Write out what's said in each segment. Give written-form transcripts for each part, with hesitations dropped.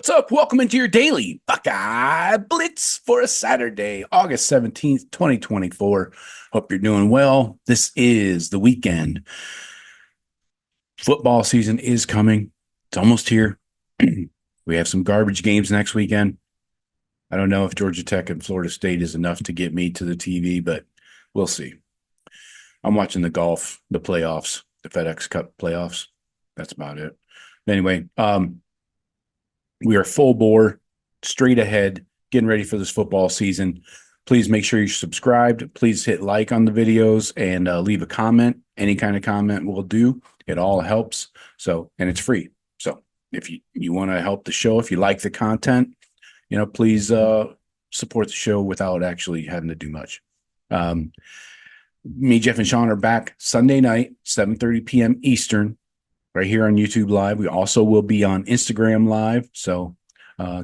What's up? Welcome into your Daily Buckeye Blitz for a Saturday, August 17th, 2024. Hope you're doing well. This is the weekend. Football season is coming. It's almost here. We have some garbage games next weekend. I don't know if Georgia Tech and Florida State is enough to get me to the TV, but we'll see. I'm watching the golf, the playoffs, the FedEx Cup playoffs. That's about it. Anyway, we are full bore, straight ahead, getting ready for this football season. Please make sure you're subscribed. Please hit like on the videos and leave a comment. Any kind of comment will do. It all helps. So, and it's free. So if you want to help the show, if you like the content, please support the show without actually having to do much. Me, Jeff, and Sean are back Sunday night, 7:30 p.m. Eastern, right here on YouTube Live. We also will be on Instagram Live, so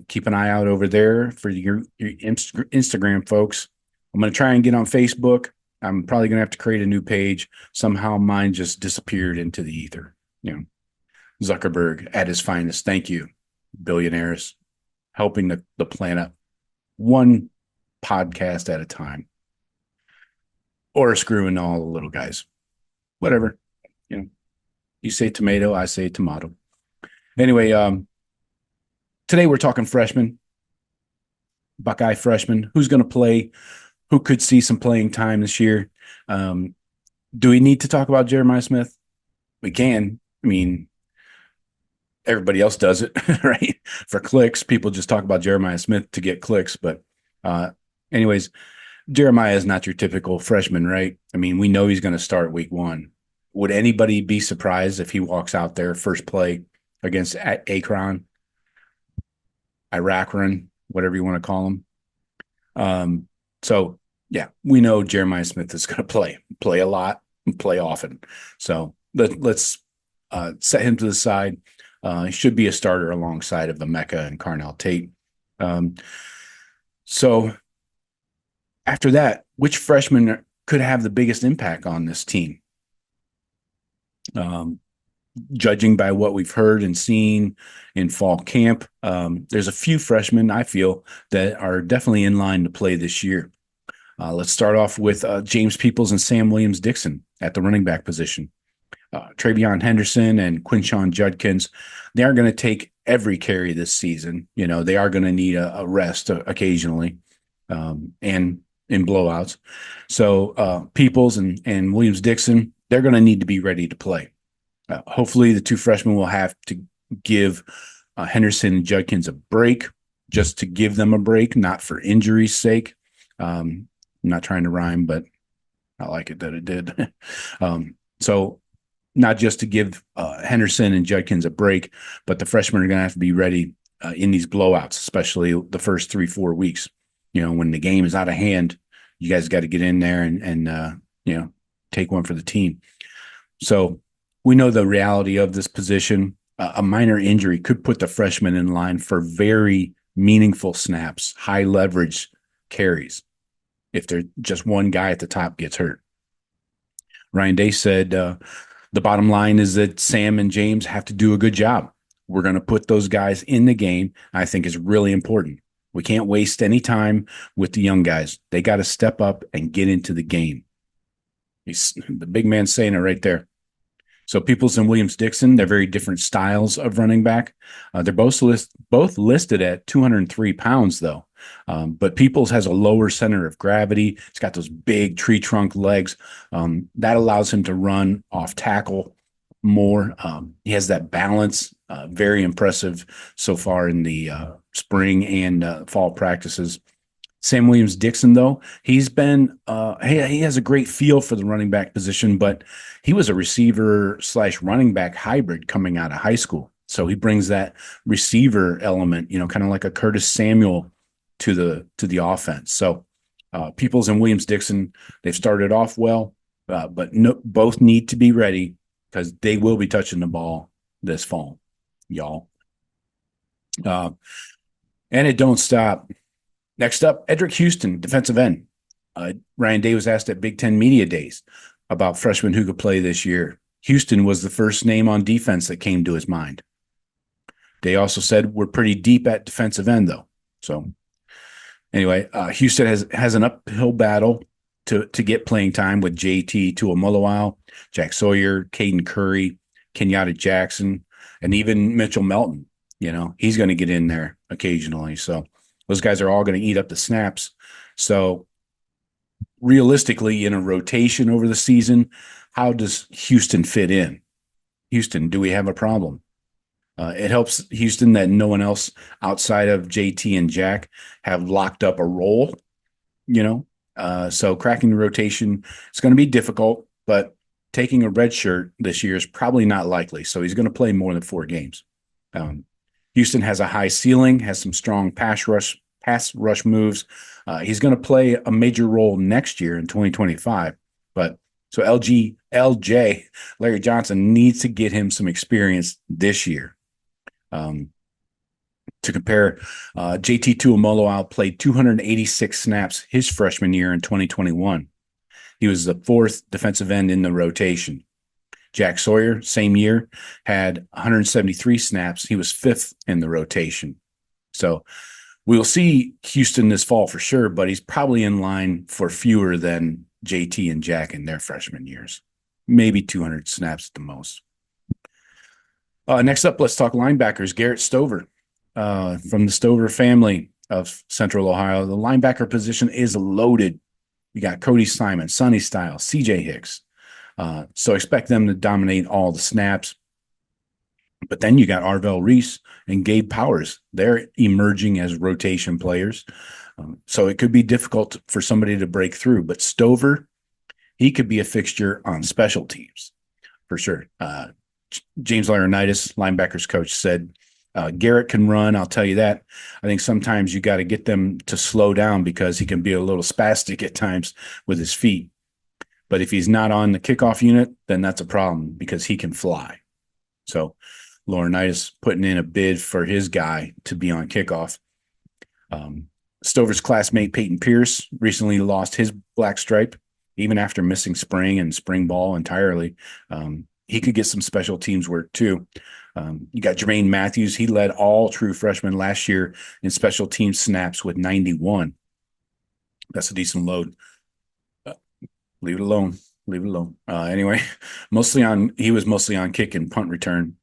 keep an eye out over there for your Instagram folks. I'm going to try and get on Facebook. I'm probably going to have to create a new page. Somehow mine just disappeared into the ether. Zuckerberg at his finest. Thank you, billionaires, helping the planet one podcast at a time. Or screwing all the little guys. Whatever. You say tomato, I say tomato. Anyway, today we're talking freshmen, Buckeye freshmen. Who's going to play? Who could see some playing time this year? Do we need to talk about Jeremiah Smith? We can. I mean, everybody else does it, right? For clicks, people just talk about Jeremiah Smith to get clicks. But anyways, Jeremiah is not your typical freshman, right? I mean, we know he's going to start week one. Would anybody be surprised if he walks out there first play against Akron, Iraqron, whatever you want to call him? So, yeah, we know Jeremiah Smith is going to play a lot and play often. So let's set him to the side. He should be a starter alongside of the Mecca and Carnell Tate. So after that, which freshman could have the biggest impact on this team? Judging by what we've heard and seen in fall camp, there's a few freshmen I feel that are definitely in line to play this year. Let's start off with James Peoples and Sam Williams-Dixon at the running back position. Travion Henderson and Quinshon Judkins, they aren't going to take every carry this season. They are going to need a rest occasionally and in blowouts. So Peoples and Williams-Dixon, they're going to need to be ready to play. Hopefully the two freshmen will have to give Henderson and Judkins a break, just to give them a break, not for injury's sake. I'm not trying to rhyme, but I like it that it did. So not just to give Henderson and Judkins a break, but the freshmen are going to have to be ready in these blowouts, especially the first 3-4 weeks. When the game is out of hand, you guys got to get in there and take one for the team. So we know the reality of this position. A minor injury could put the freshman in line for very meaningful snaps, high leverage carries, if there's just one guy at the top gets hurt. Ryan Day said the bottom line is that Sam and James have to do a good job. We're going to put those guys in the game. I think is really important. We can't waste any time with the young guys. They got to step up and get into the game. The big man saying it right there. So Peoples and Williams-Dixon, they're very different styles of running back. They're both listed at 203 pounds, though. But Peoples has a lower center of gravity. He's got those big tree trunk legs. That allows him to run off tackle more. He has that balance. Very impressive so far in the spring and fall practices. Sam Williams-Dixon, though, he's been he has a great feel for the running back position, but he was a receiver/running back hybrid coming out of high school. So he brings that receiver element, kind of like a Curtis Samuel to the offense. So Peoples and Williams-Dixon, they've started off well, but both need to be ready because they will be touching the ball this fall, y'all. And it don't stop. Next up, Edrick Houston, defensive end. Ryan Day was asked at Big Ten Media Days about freshmen who could play this year. Houston was the first name on defense that came to his mind. They also said we're pretty deep at defensive end, though. So anyway, Houston has an uphill battle to get playing time with JT Tuamoloau, Jack Sawyer, Caden Curry, Kenyatta Jackson, and even Mitchell Melton. He's going to get in there occasionally. So those guys are all going to eat up the snaps. So realistically, in a rotation over the season, how does Houston fit in? Houston, do we have a problem? It helps Houston that no one else outside of JT and Jack have locked up a role, so cracking the rotation is going to be difficult, but taking a red shirt this year is probably not likely. So he's going to play more than 4 games. Houston has a high ceiling, has some strong pass rush moves. He's going to play a major role next year in 2025. But so LJ, Larry Johnson, needs to get him some experience this year. To compare, JT Tuamoloau played 286 snaps his freshman year in 2021. He was the 4th defensive end in the rotation. Jack Sawyer, same year, had 173 snaps. He was 5th in the rotation. So we'll see Houston this fall for sure, but he's probably in line for fewer than JT and Jack in their freshman years. Maybe 200 snaps at the most. Next up, let's talk linebackers. Garrett Stover, from the Stover family of Central Ohio. The linebacker position is loaded. You got Cody Simon, Sonny Styles, CJ Hicks. So expect them to dominate all the snaps. But then you got Arvell Reese and Gabe Powers. They're emerging as rotation players. So it could be difficult for somebody to break through. But Stover, he could be a fixture on special teams for sure. James Laurinaitis, linebackers coach, said Garrett can run. I'll tell you that. I think sometimes you got to get them to slow down because he can be a little spastic at times with his feet. But if he's not on the kickoff unit, then that's a problem because he can fly. So Laurinaitis putting in a bid for his guy to be on kickoff. Stover's classmate Peyton Pierce recently lost his black stripe, even after missing spring and spring ball entirely. He could get some special teams work too. You got Jermaine Matthews. He led all true freshmen last year in special team snaps with 91. That's a decent load. Leave it alone. Anyway, he was mostly on kick and punt return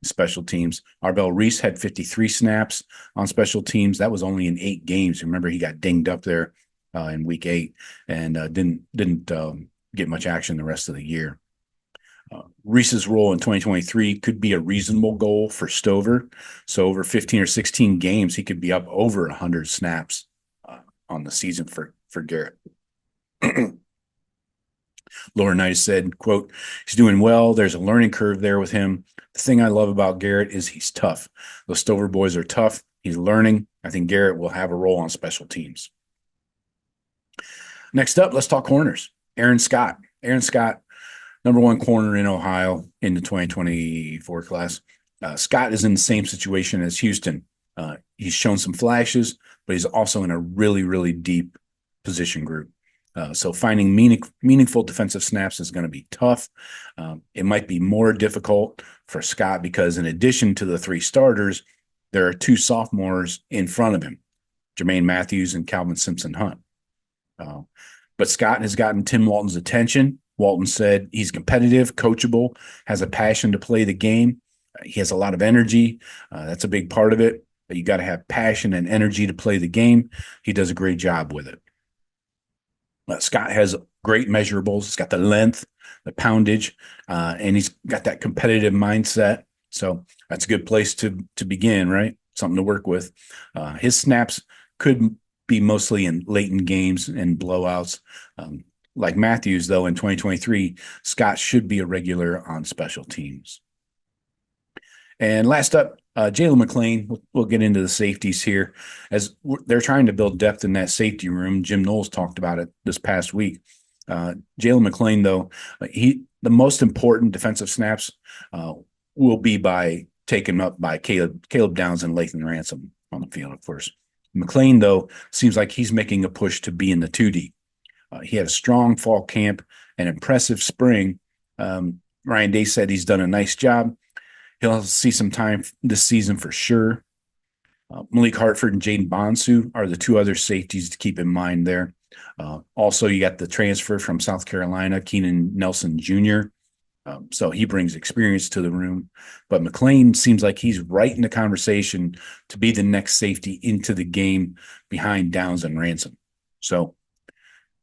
special teams. Arvell Reese had 53 snaps on special teams. That was only in 8 games. Remember, he got dinged up there in week 8 and didn't get much action the rest of the year. Reese's role in 2023 could be a reasonable goal for Stover. So over 15 or 16 games, he could be up over 100 snaps on the season for Garrett. Laurinaitis said, quote, he's doing well. There's a learning curve there with him. The thing I love about Garrett is he's tough. Those Stover boys are tough. He's learning. I think Garrett will have a role on special teams. Next up, let's talk corners. Aaron Scott, number 1 corner in Ohio in the 2024 class. Scott is in the same situation as Houston. He's shown some flashes, but he's also in a really, really deep position group. So finding meaningful defensive snaps is going to be tough. It might be more difficult for Scott because in addition to the 3 starters, there are 2 sophomores in front of him, Jermaine Matthews and Calvin Simpson-Hunt. But Scott has gotten Tim Walton's attention. Walton said he's competitive, coachable, has a passion to play the game. He has a lot of energy. That's a big part of it. But you got to have passion and energy to play the game. He does a great job with it. Scott has great measurables. He's got the length, the poundage, and he's got that competitive mindset. So that's a good place to begin, right? Something to work with. His snaps could be mostly in late in games and blowouts. Like Matthews, though, in 2023, Scott should be a regular on special teams. And last up, Jaylen McLean. We'll get into the safeties here as they're trying to build depth in that safety room. Jim Knowles talked about it this past week. Jaylen McLean, though, the most important defensive snaps will be taken up by Caleb Downs and Lathan Ransom on the field, of course. McLean, though, seems like he's making a push to be in the 2D. He had a strong fall camp, an impressive spring. Ryan Day said he's done a nice job. He'll see some time this season for sure. Malik Hartford and Jaden Bonsu are the two other safeties to keep in mind there. Also, you got the transfer from South Carolina, Keenan Nelson Jr. So he brings experience to the room. But McLean seems like he's right in the conversation to be the next safety into the game behind Downs and Ransom. So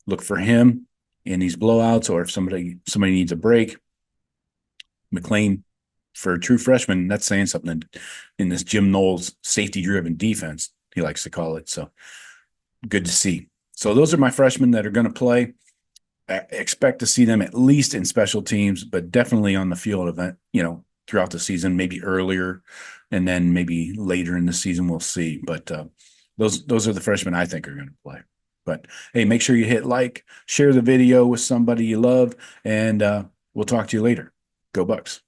look for him in these blowouts, or if somebody needs a break. McLean, for a true freshman, that's saying something in this Jim Knowles safety-driven defense, he likes to call it. So good to see. So those are my freshmen that are going to play. I expect to see them at least in special teams, but definitely on the field event, throughout the season, maybe earlier, and then maybe later in the season, we'll see. But those are the freshmen I think are going to play. But hey, make sure you hit like, share the video with somebody you love, and we'll talk to you later. Go Bucks.